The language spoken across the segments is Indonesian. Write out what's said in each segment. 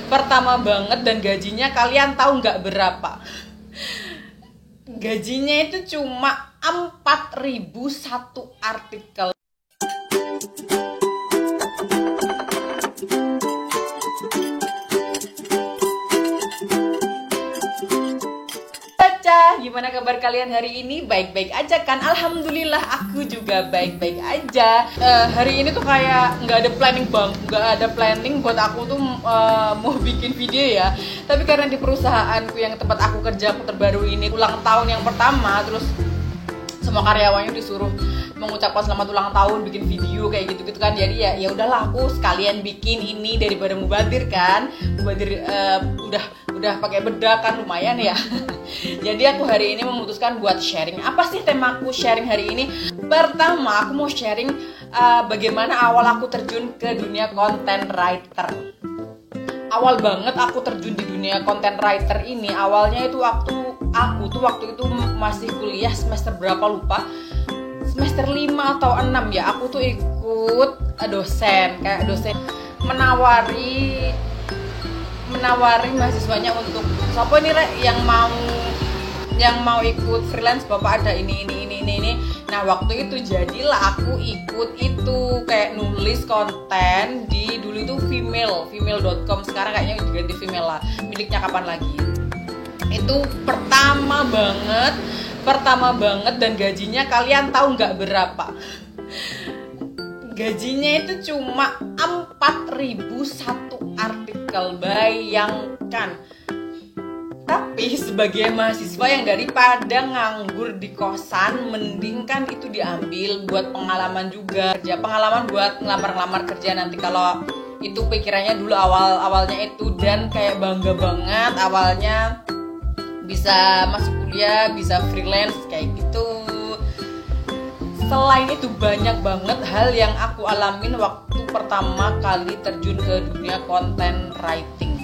pertama banget dan gajinya kalian tahu nggak berapa? Gajinya itu cuma 4.000 satu artikel. Gimana kabar kalian hari ini? Baik-baik aja kan? Alhamdulillah aku juga baik-baik aja. Hari ini tuh kayak nggak ada planning bang, nggak ada planning buat aku tuh mau bikin video ya. Tapi karena di perusahaanku yang tempat aku kerja, aku terbaru ini ulang tahun yang pertama, terus semua karyawannya disuruh mengucapkan selamat ulang tahun, bikin video kayak gitu-gitu kan. Jadi ya udahlah aku sekalian bikin ini daripada mubadir kan. Mubadir udah pakai bedak kan lumayan ya. Jadi aku hari ini memutuskan buat sharing. Apa sih temaku sharing hari ini? Pertama aku mau sharing bagaimana awal aku terjun ke dunia content writer. Awal banget aku terjun di dunia content writer ini awalnya itu waktu itu masih kuliah semester berapa lupa, semester 5 atau 6 ya. Aku tuh ikut dosen menawari mahasiswanya untuk siapa nih Rek yang mau ikut freelance, Bapak ada ini. Nah waktu itu jadilah aku ikut itu kayak nulis konten di dulu itu female.com, sekarang kayaknya diganti female lah, miliknya kapan lagi. Itu pertama banget dan gajinya kalian tahu nggak berapa? Gajinya itu cuma 4.000 satu artikel, bayangkan. Tapi sebagai mahasiswa yang daripada nganggur di kosan, mending kan itu diambil buat pengalaman juga, pengalaman buat ngelamar kerja nanti. Kalau itu pikirannya dulu awalnya itu, dan kayak bangga banget awalnya bisa masuk kuliah, bisa freelance kayak gitu. Selain itu banyak banget hal yang aku alamin waktu pertama kali terjun ke dunia content writing.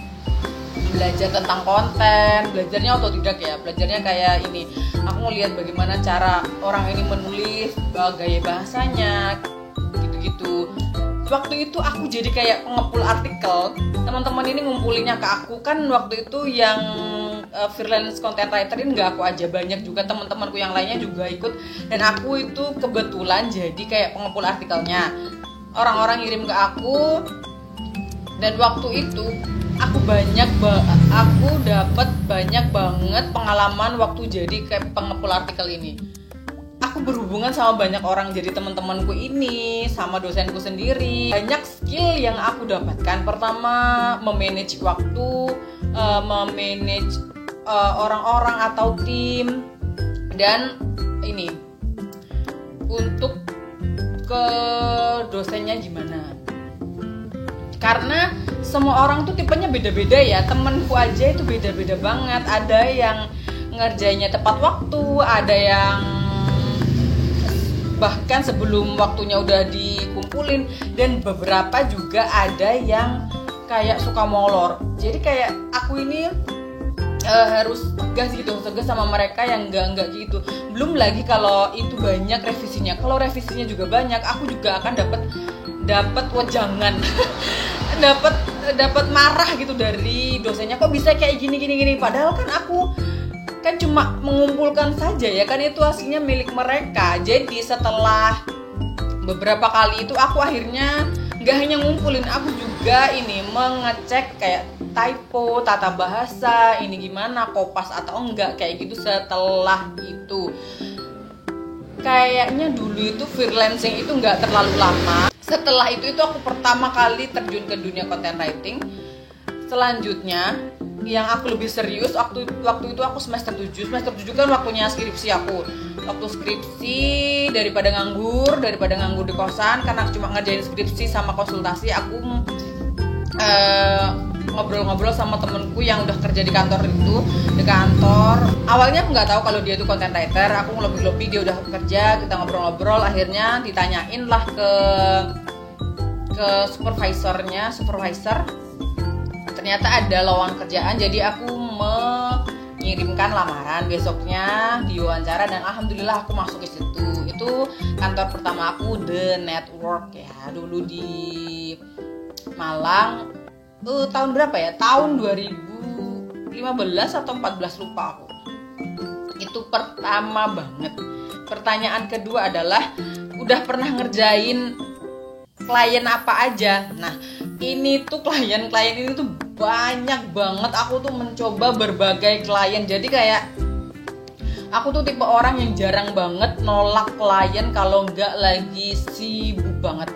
Belajar tentang konten, belajarnya otodidak ya, belajarnya kayak ini. Aku ngeliat bagaimana cara orang ini menulis, gaya bahasanya, gitu-gitu. Waktu itu aku jadi kayak pengepul artikel. Teman-teman ini ngumpulinnya ke aku kan waktu itu yang freelance content writer ini nggak aku aja, banyak juga teman-temanku yang lainnya juga ikut, dan aku itu kebetulan jadi kayak pengepul artikelnya. Orang-orang ngirim ke aku, dan waktu itu aku dapat banyak banget pengalaman waktu jadi kayak pengepul artikel ini. Aku berhubungan sama banyak orang, jadi teman-temanku ini sama dosenku sendiri. Banyak skill yang aku dapatkan. Pertama, memanage waktu, memanage orang-orang atau tim, dan ini untuk ke dosennya gimana. Karena semua orang tuh tipenya beda-beda ya. Temenku aja itu beda-beda banget. Ada yang ngerjainnya tepat waktu, ada yang bahkan sebelum waktunya udah dikumpulin, dan beberapa juga ada yang kayak suka molor. Jadi kayak aku ini harus tegas sama mereka yang enggak gitu. Belum lagi kalau itu banyak revisinya. Kalau revisinya juga banyak, aku juga akan dapat wejangan. dapat marah gitu dari dosennya, kok bisa kayak gini, padahal kan aku kan cuma mengumpulkan saja ya kan, itu hasilnya milik mereka. Jadi setelah beberapa kali itu aku akhirnya nggak hanya ngumpulin, aku juga ini mengecek kayak typo, tata bahasa, ini gimana, kopas atau enggak kayak gitu. Setelah itu kayaknya dulu itu freelancing itu nggak terlalu lama. Setelah itu aku pertama kali terjun ke dunia content writing. Selanjutnya yang aku lebih serius waktu itu aku semester 7 kan waktunya skripsi aku. Waktu skripsi daripada nganggur di kosan, karena aku cuma ngerjain skripsi sama konsultasi, aku ngobrol-ngobrol sama temenku yang udah kerja di kantor itu. Di kantor awalnya aku nggak tahu kalau dia tuh content writer. Aku ngelobi dia udah kerja, kita ngobrol-ngobrol, akhirnya ditanyain lah ke supervisor. Ternyata ada lowongan kerjaan, jadi aku mengirimkan lamaran. Besoknya diwawancara dan alhamdulillah aku masuk ke situ. Itu kantor pertama aku, The Network ya, dulu di Malang. tahun berapa ya? Tahun 2015 atau 14 lupa aku. Itu pertama banget. Pertanyaan kedua adalah udah pernah ngerjain klien apa aja? Nah, ini tuh klien ini tuh banyak banget. Aku tuh mencoba berbagai klien. Jadi kayak aku tuh tipe orang yang jarang banget nolak klien kalau nggak lagi sibuk banget.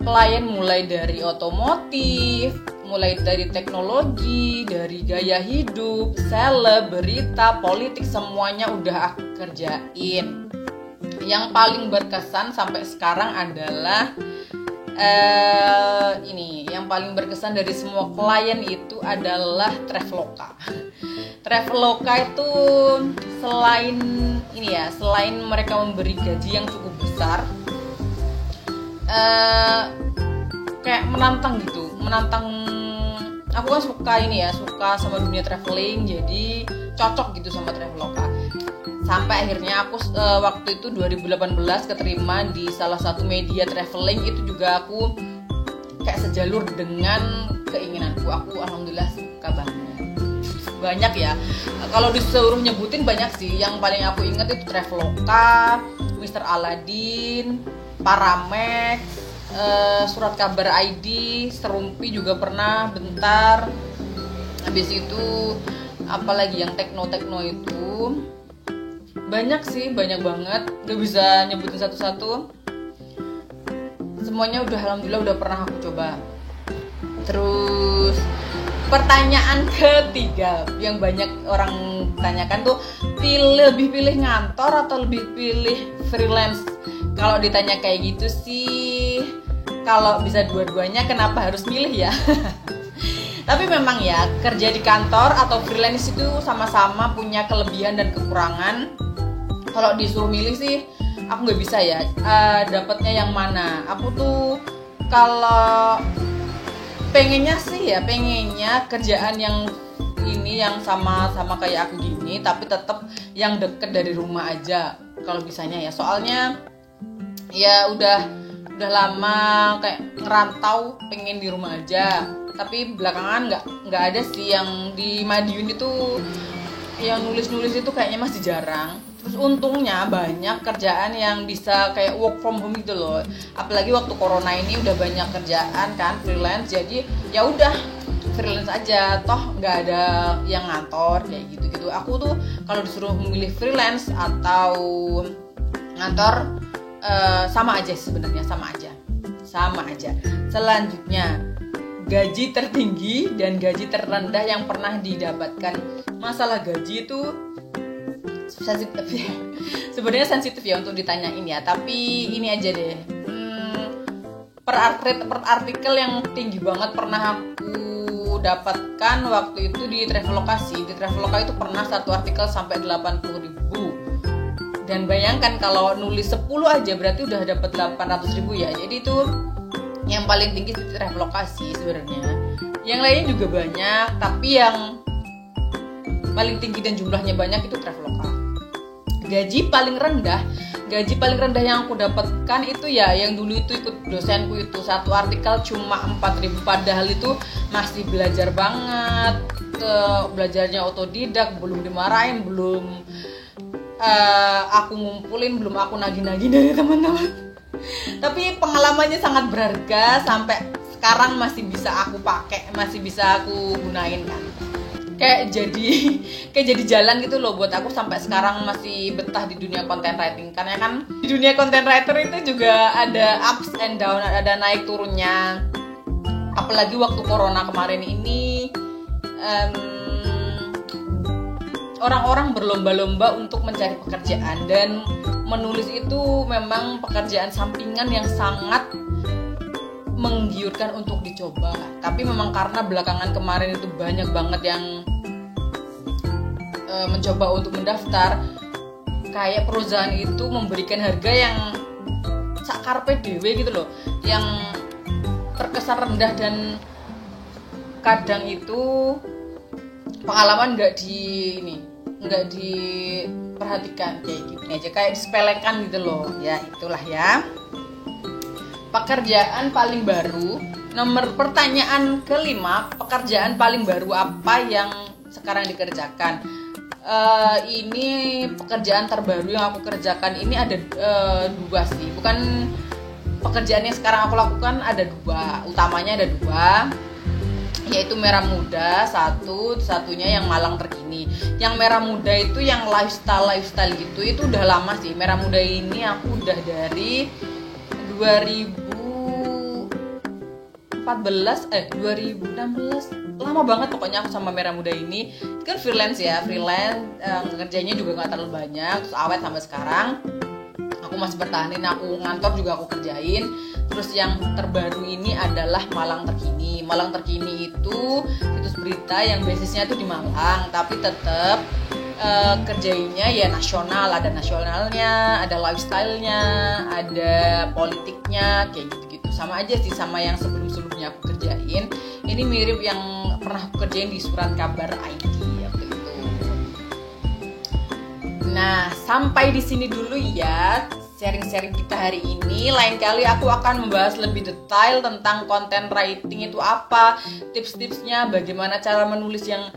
Klien mulai dari otomotif, mulai dari teknologi, dari gaya hidup, seleb, berita, politik, semuanya udah aku kerjain. Yang paling berkesan sampai sekarang adalah yang paling berkesan dari semua klien itu adalah Traveloka. Traveloka itu selain mereka memberi gaji yang cukup besar, kayak menantang. Aku kan suka sama dunia traveling, jadi cocok gitu sama Traveloka. Sampai akhirnya aku waktu itu 2018 keterima di salah satu media traveling. Itu juga aku kayak sejalur dengan keinginanku. Aku alhamdulillah suka banget. Banyak ya, kalau disuruh nyebutin banyak sih. Yang paling aku inget itu Traveloka, Mr. Aladin, Paramex, Surat Kabar ID, Serumpi juga pernah bentar. Habis itu apalagi yang tekno itu banyak sih, banyak banget, gak bisa nyebutin satu-satu. Semuanya alhamdulillah udah pernah aku coba. Terus pertanyaan ketiga yang banyak orang tanyakan tuh, lebih pilih ngantor atau lebih pilih freelance? Kalau ditanya kayak gitu sih, kalau bisa dua-duanya kenapa harus milih ya? Tapi memang ya, kerja di kantor atau freelance itu sama-sama punya kelebihan dan kekurangan. Kalau disuruh milih sih, aku nggak bisa ya dapatnya yang mana. Aku tuh kalau pengennya kerjaan yang sama kayak aku gini, tapi tetap yang deket dari rumah aja kalau bisanya ya. Soalnya ya udah lama kayak ngerantau, pengen di rumah aja. Tapi belakangan nggak ada sih yang di Madiun itu, yang nulis itu kayaknya masih jarang. Terus untungnya banyak kerjaan yang bisa kayak work from home gitu loh. Apalagi waktu corona ini udah banyak kerjaan kan freelance. Jadi ya udah freelance aja, toh nggak ada yang ngantor kayak gitu. Aku tuh kalau disuruh memilih freelance atau ngantor sama aja sebenarnya, sama aja. Selanjutnya, gaji tertinggi dan gaji terendah yang pernah didapatkan. Masalah gaji itu sebenarnya sensitif ya untuk ditanyain ya, tapi ini aja deh. Per artikel yang tinggi banget pernah aku dapatkan waktu itu di Traveloka itu pernah satu artikel sampai 80.000. Dan bayangkan kalau nulis 10 aja berarti udah dapat 800.000 ya. Jadi itu yang paling tinggi di Traveloka sebenarnya. Yang lainnya juga banyak, tapi yang paling tinggi dan jumlahnya banyak itu Traveloka. Gaji paling rendah yang aku dapatkan itu ya yang dulu itu ikut dosenku itu, satu artikel cuma 4.000, padahal itu masih belajar banget, belajarnya otodidak, belum dimarahin, belum aku ngumpulin, belum aku nagih-nagih dari teman-teman. Tapi pengalamannya sangat berharga, sampai sekarang masih bisa aku pakai, masih bisa aku gunain kan. Kayak jadi jalan gitu loh buat aku, sampai sekarang masih betah di dunia content writing. Karena kan di dunia content writer itu juga ada ups and down, ada naik turunnya. Apalagi waktu corona kemarin ini, orang-orang berlomba-lomba untuk mencari pekerjaan, dan menulis itu memang pekerjaan sampingan yang sangat menggiurkan untuk dicoba. Tapi memang karena belakangan kemarin itu banyak banget yang mencoba untuk mendaftar, kayak perusahaan itu memberikan harga yang sakarpe dewe gitu loh, yang terkesan rendah, dan kadang itu pengalaman nggak diperhatikan, kayak gitu aja, kayak disepelekan gitu loh ya. Itulah ya. Pekerjaan paling baru Nomor pertanyaan kelima, pekerjaan paling baru apa yang sekarang dikerjakan? Ini pekerjaan terbaru yang aku kerjakan ini ada dua sih. Bukan pekerjaan yang sekarang aku lakukan, ada dua. Utamanya ada dua, yaitu Merah Muda satunya yang Malang Terkini. Yang Merah Muda itu yang lifestyle gitu, itu udah lama sih. Merah Muda ini aku udah dari 2016, lama banget pokoknya aku sama Merah Muda ini. Itu kan freelance, kerjanya juga gak terlalu banyak, terus awet sampai sekarang. Aku masih bertahanin, aku ngantor juga aku kerjain. Terus yang terbaru ini adalah Malang Terkini. Malang Terkini itu situs berita yang basisnya tuh di Malang, tapi tetap kerjainnya ya nasional, ada nasionalnya, ada lifestyle-nya, ada politiknya, kayak gitu-gitu. Sama aja sih sama yang sebelum-sebelumnya aku kerjain. Ini mirip yang pernah aku kerjain di Surat Kabar ID waktu itu. Nah, sampai di sini dulu ya sharing-sharing kita hari ini. Lain kali aku akan membahas lebih detail tentang content writing itu apa, tips-tipsnya, bagaimana cara menulis yang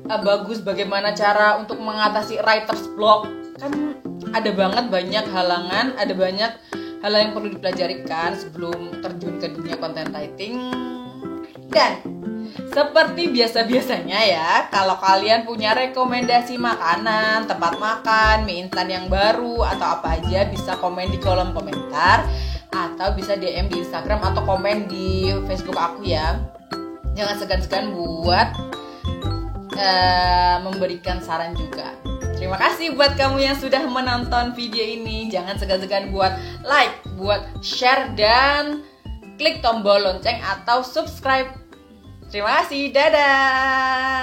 bagus, bagaimana cara untuk mengatasi writer's block. Kan ada banyak halangan, ada banyak hal yang perlu dipelajari kan sebelum terjun ke dunia content writing. Dan seperti biasa-biasanya ya, kalau kalian punya rekomendasi makanan, tempat makan, mie instan yang baru atau apa aja, bisa komen di kolom komentar atau bisa DM di Instagram atau komen di Facebook aku ya. Jangan segan-segan buat memberikan saran juga. Terima kasih buat kamu yang sudah menonton video ini. Jangan segan-segan buat like, buat share, dan klik tombol lonceng atau subscribe. Terima kasih, dadah.